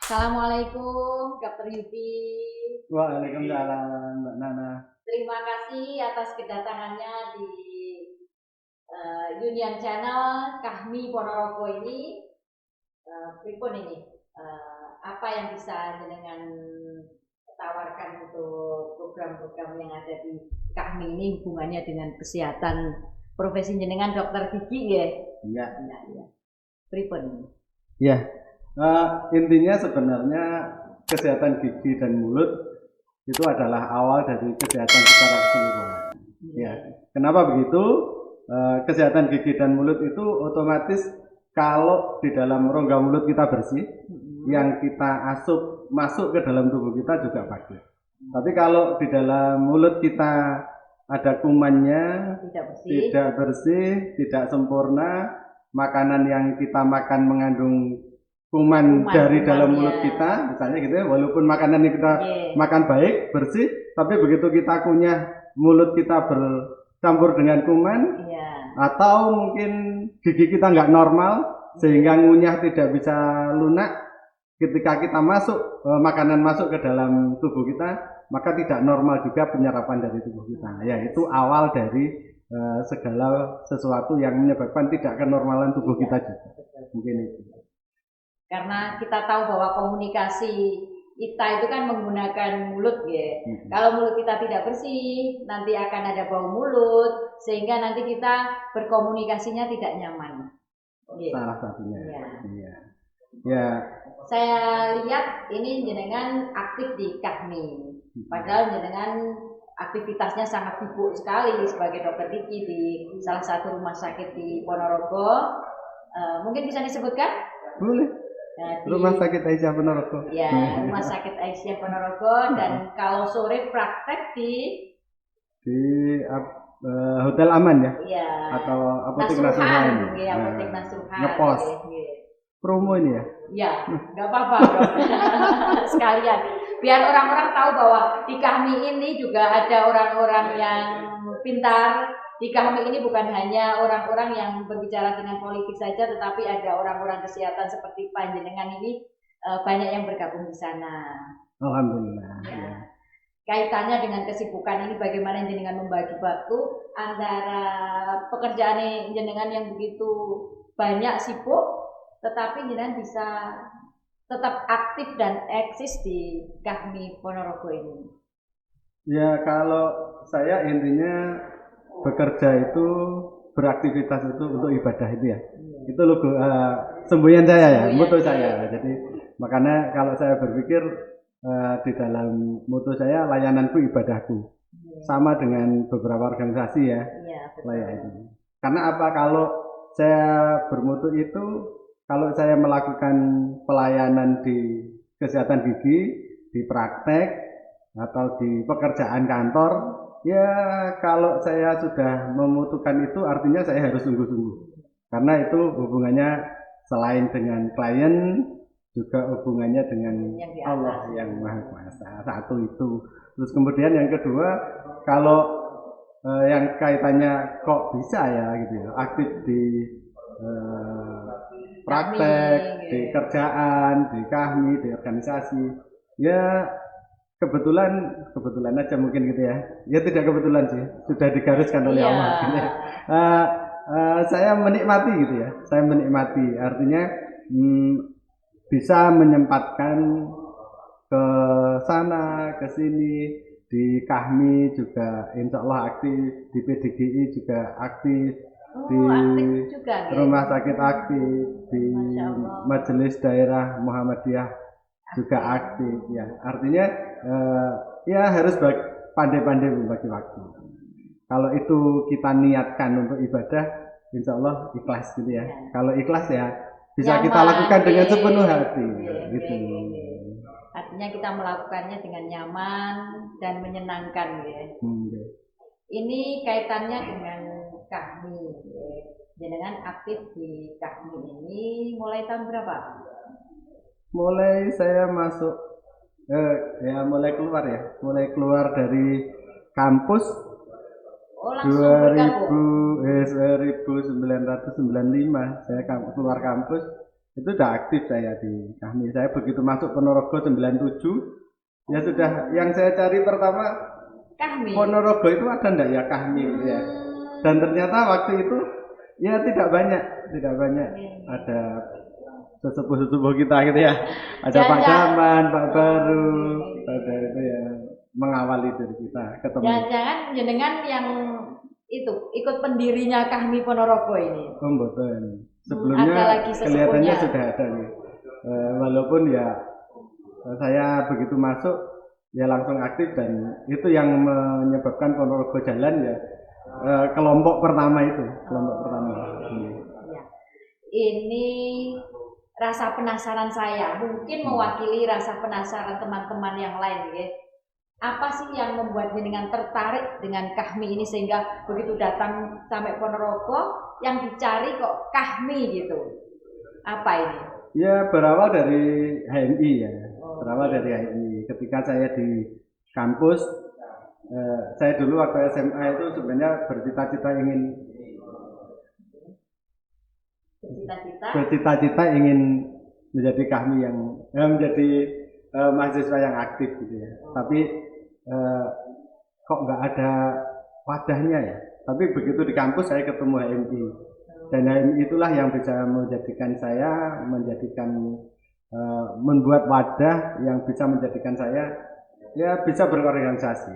Assalamualaikum, Dr. Yudi. Waalaikumsalam, Mbak Nana. Terima kasih atas kedatangannya di Union Channel Kahmi Ponorogo ini. Pripun ini, apa yang bisa jenengan tawarkan untuk program-program yang ada di Kahmi ini hubungannya dengan kesehatan profesi jenengan dokter gigi ya? Iya. Ya. Pripun? Ya, intinya sebenarnya kesehatan gigi dan mulut itu adalah awal dari kesehatan secara keseluruhan. Ya, kenapa begitu? Kesehatan gigi dan mulut itu otomatis kalau di dalam rongga mulut kita bersih, yang kita asup masuk ke dalam tubuh kita juga bagus. Tapi kalau di dalam mulut kita ada kumannya, tidak bersih, tidak sempurna, makanan yang kita makan mengandung kuman dari dalam mulut kita, misalnya gitu ya, walaupun makanan yang kita makan baik, bersih, tapi begitu kita kunyah, mulut kita bercampur dengan kuman, atau mungkin gigi kita nggak normal, sehingga ngunyah tidak bisa lunak, ketika kita masuk, makanan masuk ke dalam tubuh kita, maka tidak normal juga penyerapan dari tubuh kita. Ya, itu awal dari segala sesuatu yang menyebabkan tidak kenormalan tubuh kita juga. Mungkin itu. Karena kita tahu bahwa komunikasi kita itu kan menggunakan mulut ya. Kalau mulut kita tidak bersih, nanti akan ada bau mulut, sehingga nanti kita berkomunikasinya tidak nyaman. Salah satunya. Ya. Saya lihat ini jenengan aktif di Kahmi, padahal jenengan aktivitasnya sangat sibuk sekali sebagai dokter gigi di salah satu rumah sakit di Ponorogo. Mungkin bisa disebutkan? Boleh. Rumah Sakit Aisyah Ponorogo. Ya, Rumah Sakit Aisyah Ponorogo. Dan kalau sore praktek di Hotel Aman ya? Iya. Atau Apotek Nasuhan. Iya, Apotek Nasuhan. Ngepos. Promo ini ya? Ya, nggak apa-apa. Sekalian. Biar orang-orang tahu bahwa di Kahmi ini juga ada orang-orang yang pintar. Di Kahmi ini bukan hanya orang-orang yang berbicara dengan politik saja, tetapi ada orang-orang kesehatan seperti panjenengan ini banyak yang bergabung di sana. Alhamdulillah. Ya. Kaitannya dengan kesibukan ini, bagaimana jenengan membagi waktu antara pekerjaan jenengan yang begitu banyak sibuk, tetapi jenengan bisa tetap aktif dan eksis di Kahmi Ponorogo ini. Ya, kalau saya intinya bekerja itu, beraktivitas itu untuk ibadah itu ya. Itu logo semboyan saya ya, moto saya. Jadi makanya kalau saya berpikir di dalam moto saya, layananku ibadahku. Sama dengan beberapa organisasi ya. Itu. Karena apa, kalau saya bermoto itu, kalau saya melakukan pelayanan di kesehatan gigi, di praktek atau di pekerjaan kantor, ya kalau saya sudah memutuskan itu artinya saya harus sungguh-sungguh, karena itu hubungannya selain dengan klien juga hubungannya dengan Allah yang Maha Kuasa. Satu itu. Terus kemudian yang kedua, kalau yang kaitannya kok bisa ya gitu ya, aktif di praktek, di kerjaan, di Kahmi, di organisasi, ya kebetulan aja mungkin gitu ya. Ya tidak kebetulan sih, sudah digariskan oleh Allah. Saya menikmati gitu ya. Saya menikmati, artinya bisa menyempatkan ke sana, ke sini. Di Kahmi juga insya Allah aktif, di PDGI juga aktif, di juga, rumah sakit aktif, di majelis daerah Muhammadiyah juga aktif ya. Artinya ya harus pandai-pandai membagi waktu. Kalau itu kita niatkan untuk ibadah, insya Allah ikhlas gitu ya. Kalau ikhlas ya bisa kita lakukan dengan sepenuh hati gitu. Artinya kita melakukannya dengan nyaman dan menyenangkan ya. Ini kaitannya dengan Kahmi. Jenengan aktif di Kahmi ini mulai tahun berapa? Mulai saya masuk mulai keluar dari kampus 1995 saya keluar kampus itu udah aktif saya di Kahmi. Saya begitu masuk Ponorogo 97, ya sudah yang saya cari pertama Kahmi. Ponorogo itu ada enggak ya Kahmi gitu ya. Dan ternyata waktu itu ya tidak banyak ada sesepuh-sesepuh kita gitu ya. Ada Pak Daman, Pak Baru, ada itu ya mengawali dari kita ketemu. Jangan-jangan jenengan yang itu ikut pendirinya Kahmi Ponorogo ini. Oh, betul. Sebelumnya kelihatannya sudah ada nih. Walaupun ya saya begitu masuk ya langsung aktif dan itu yang menyebabkan Ponorogo jalan ya kelompok pertama itu, kelompok pertama. Ya. Ini rasa penasaran saya, mungkin mewakili rasa penasaran teman-teman yang lain ya. Apa sih yang membuat jenengan tertarik dengan Kahmi ini sehingga begitu datang sampai Ponorogo yang dicari kok Kahmi gitu? Apa ini? Ya berawal dari HMI ya, berawal dari HMI. Ketika saya di kampus, saya dulu waktu SMA itu sebenarnya bercita-cita ingin menjadi Kahmi yang menjadi mahasiswa yang aktif gitu ya. Tapi kok nggak ada wadahnya ya. Tapi begitu di kampus saya ketemu HMI dan HMI itulah yang bisa menjadikan saya membuat wadah yang bisa menjadikan saya ya bisa berorganisasi.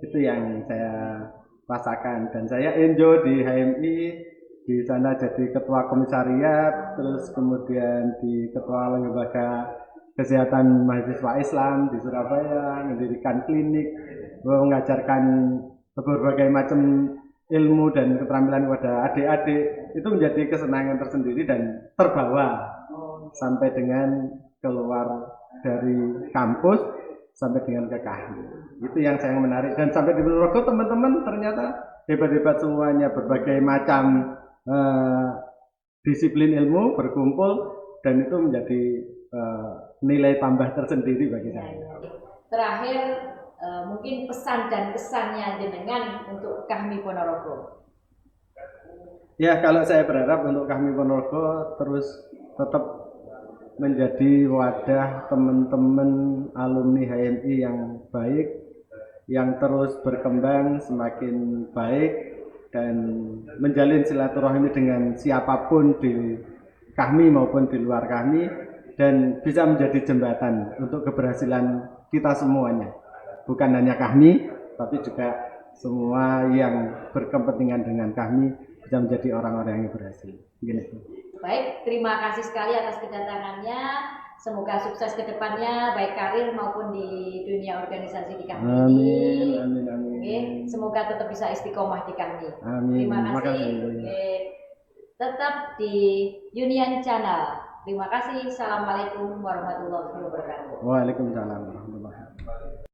Itu yang saya rasakan dan saya enjoy di HMI. Di sana jadi ketua komisariat, terus kemudian di ketua lembaga kesehatan mahasiswa Islam di Surabaya, mendirikan klinik, mengajarkan berbagai macam ilmu dan keterampilan kepada adik-adik. Itu menjadi kesenangan tersendiri dan terbawa sampai dengan keluar dari kampus sampai dengan ke Kahmi. Itu yang saya menarik dan sampai di Ponorogo teman-teman ternyata hebat-hebat semuanya, berbagai macam disiplin ilmu berkumpul dan itu menjadi nilai tambah tersendiri bagi saya. Terakhir mungkin pesan dan kesannya jenengan untuk Kahmi Ponorogo. Ya kalau saya berharap untuk Kahmi Ponorogo terus tetap menjadi wadah teman-teman alumni HMI yang baik, yang terus berkembang semakin baik dan menjalin silaturahmi dengan siapapun di Kahmi maupun di luar Kahmi dan bisa menjadi jembatan untuk keberhasilan kita semuanya. Bukan hanya Kahmi, tapi juga semua yang berkepentingan dengan Kahmi bisa menjadi orang-orang yang berhasil. Begini. Baik, terima kasih sekali atas kedatangannya. Semoga sukses ke depannya, baik karir maupun di dunia organisasi di Kahmi ini. Amin. Oke, semoga tetap bisa istiqomah di Kahmi. Amin. Terima kasih. Oke, tetap di Union Channel. Terima kasih. Assalamualaikum warahmatullahi wabarakatuh. Waalaikumsalam warahmatullahi wabarakatuh.